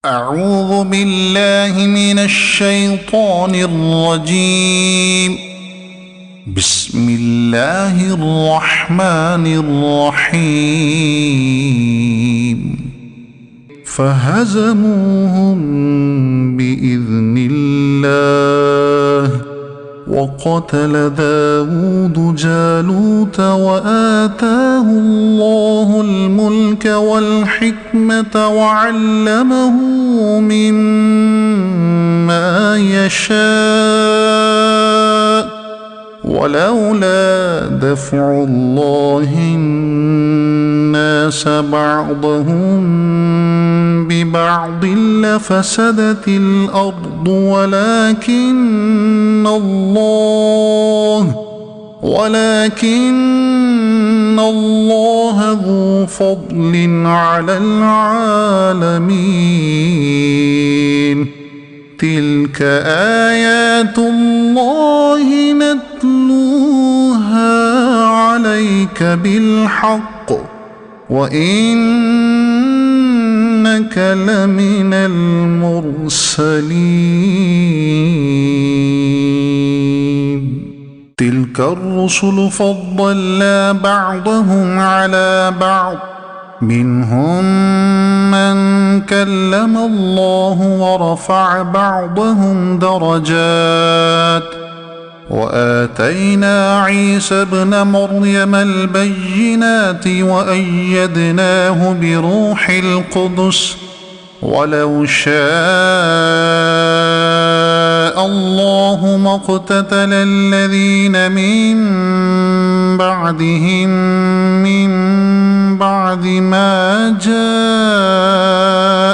أعوذ بالله من الشيطان الرجيم. بسم الله الرحمن الرحيم. فهزموهم بإذن الله وقتل داود جالوت وآتاه الله الملك والحكمة وعلمه مما يشاء ولولا دفع الله الناس بعضهم ببعض لفسدت الأرض ولكن الله ذو فضل على العالمين. تلك آيات الله نتلوها عليك بالحق وإنك لمن المرسلين. تلك الرسل فضلنا بعضهم على بعض منهم من كلم الله ورفع بعضهم درجات وآتينا عيسى ابن مريم البينات وأيدناه بروح القدس ولو شاء الله ما اقتتل الذين من بعدهم من بعد ما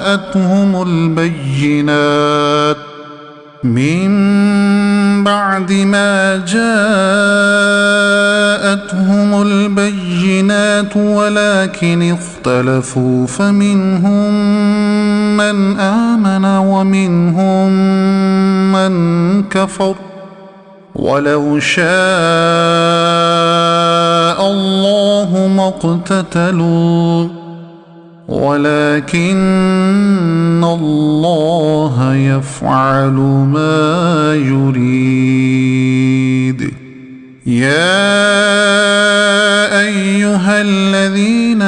جاءتهم البينات ولكن اختلفوا فمنهم من آمن ومنهم من كفر ولو شاء الله ما اقتتلوا ولكن الله يفعل ما يريد. يا أيها الذين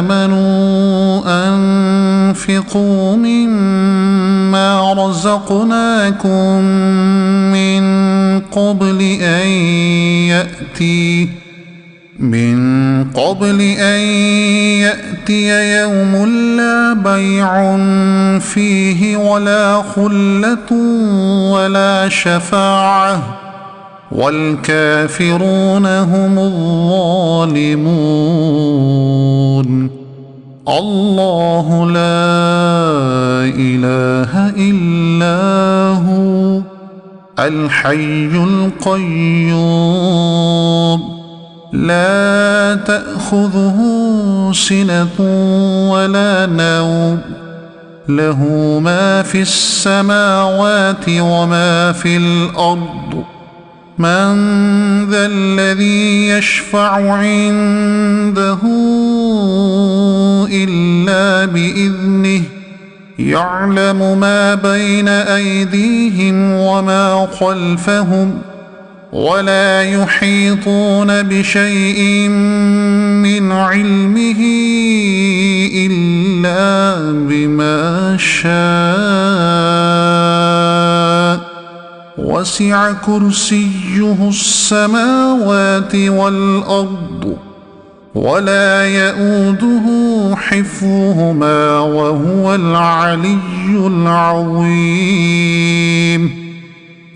آمنوا أنفقوا مما رزقناكم من قبل أن يأتي يوم لا بيع فيه ولا خلة ولا شفاعة والكافرون هم الظالمون. الله لا إله إلا هو الحي القيوم لا تأخذه سنة ولا نوم له ما في السماوات وما في الأرض. من ذا الذي يشفع عنده إلا بإذنه يعلم ما بين أيديهم وما خلفهم ولا يحيطون بشيء من علمه إلا بما شاء وسع كرسيه السماوات والأرض ولا يؤوده حفظهما وهو العلي العظيم.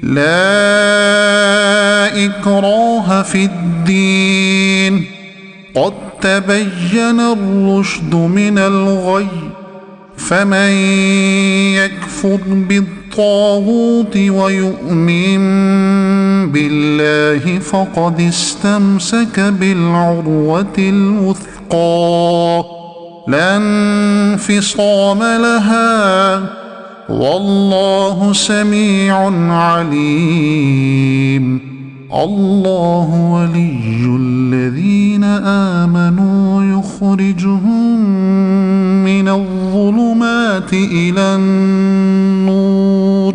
لا إكراه في الدين قد تبين الرشد من الغي فمن يكفر بالطاغوت ويؤمن بالله فقد استمسك بالعروة الوثقى لا انفصام لها والله سميع عليم. الله ولي الذين آمنوا يخرجهم من الظلمات إلى النور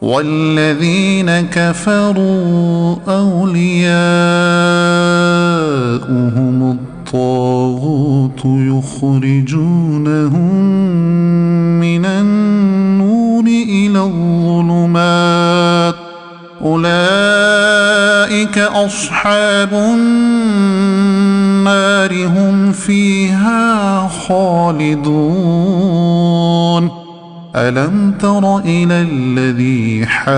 والذين كفروا أولياؤهم الطاغوت يخرجونهم من النور إلى الظلمات أولئك أصحاب النار هم فيها خالدون ألم تر إلى الذي حاج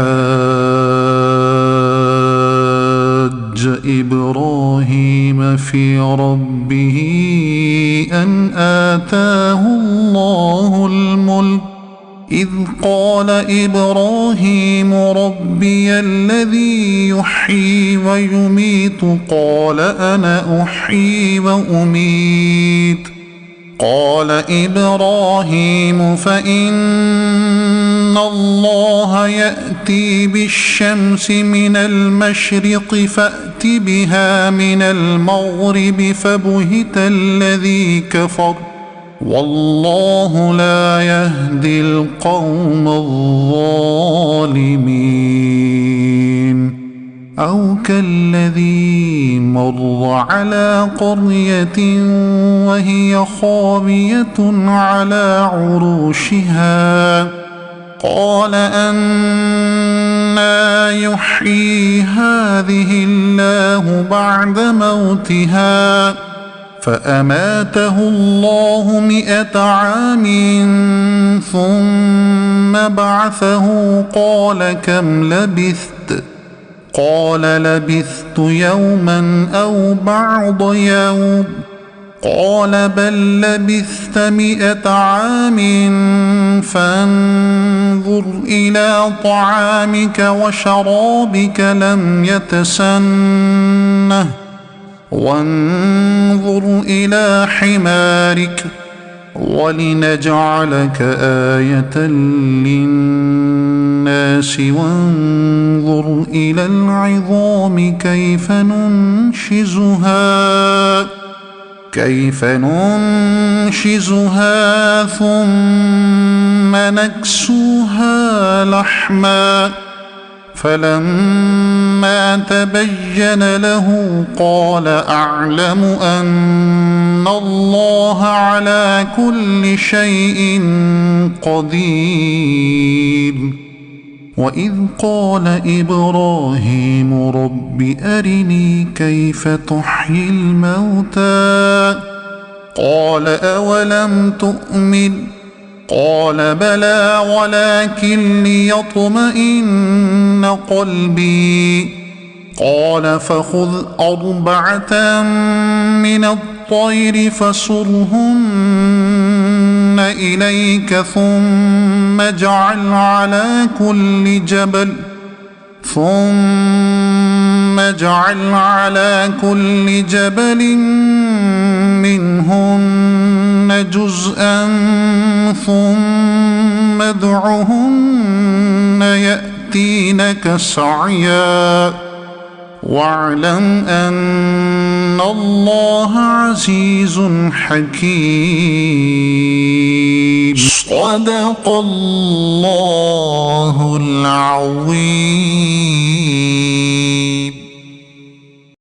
إبراهيم في ربه أن آتاه الله الملك إذ قال إبراهيم ربي الذي يحيي ويميت قال أنا أحيي وأميت قال إبراهيم فإن الله يأتي بالشمس من المشرق فأت بها من المغرب فبهت الذي كفر والله لا يهدي القوم الظالمين أو كالذي مر على قرية وهي خاوية على عروشها قال أنى يحيي هذه الله بعد موتها فأماته الله 100 عام ثم بعثه قال كم لبثت قال لبثت يوما أو بعض يوم قال بل لبثت 100 عام فانظر إلى طعامك وشرابك لم يتسنه وانظر إلى حمارك ولنجعلك آية للناس وانظر إلى العظام كيف ننشزها ثم نكسوها لحما فلما تبين له قال أعلم أن الله على كل شيء قدير وإذ قال إبراهيم رب أرني كيف تحيي الموتى قال أولم تؤمن قال بلى ولكن ليطمئن قلبي قال فخذ 4 من الطير فصرهن إليك ثم اجعل على كل جبل منهن جزءا ثم ادعهن يأتينك سعيا واعلم أن الله عزيز حكيم صدق الله العظيم.